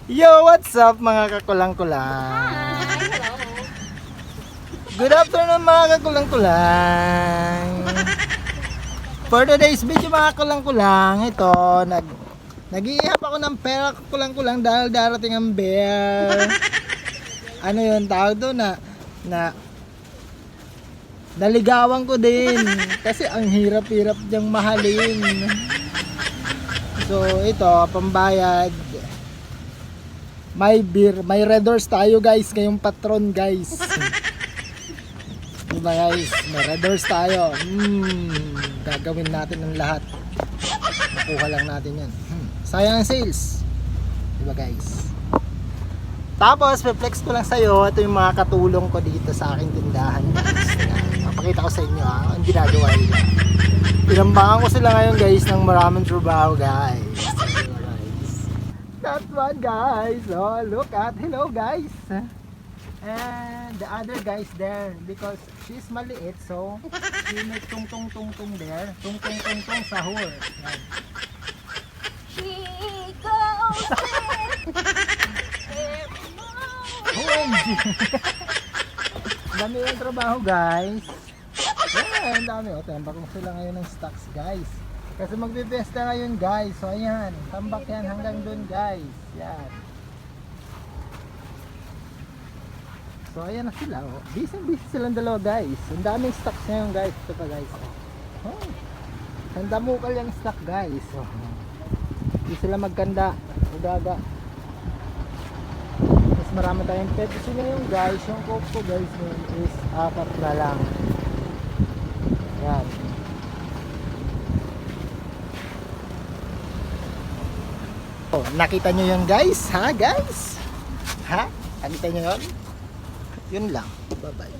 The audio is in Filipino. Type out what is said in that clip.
Yo, what's up mga kakulang-kulang? Hello. Good afternoon mga kakulang-kulang. For today's video mga kakulang-kulang, ito, nag-iihap ako ng pera kakulang-kulang dahil darating ang bear. Ano yun, tawag doon na naligawan ko din kasi ang hirap-hirap diyang mahalin. So ito, pambayad. May beer, may Red Horse tayo guys, ngayong patron guys. Diba guys, may Red Horse tayo. Gagawin natin ang lahat. Makuha lang natin yan. Sayang ang sales. Diba guys. Tapos, pe-flex ko lang sa'yo, ito yung mga katulong ko dito sa aking tindahan guys. Papakita ko sa inyo ang ginagawa nila. Pinambangan ko sila ngayon guys ng maraming trabaho guys. That one guys, oh look at, hello guys, and the other guys there because she's maliit so she make tung tung tung tung there, tung tung tung tung sahur. Yan. She goes OMG. Dami yung trabaho guys. Yan, dami, o tembak mo sila ngayon ng stocks guys. Kasi magbe-besta ngayon guys. So ayan, tambak yan hanggang dun guys. Yan. So ayan na sila. Oh. Busy silang dalawa guys. Ang daming stocks ngayon guys. Ito pa guys. Oh. Ang damukal yung stock guys. Oh. Hindi sila magkanda. Ugaga. Mas marami tayong Pepsi ngayon guys. Yung Coke ko guys ngayon is 4 na lang. Yan. Oh, nakita nyo yun guys? Ha guys? Ha? Nakita nyo yun? Yun lang. Bye bye.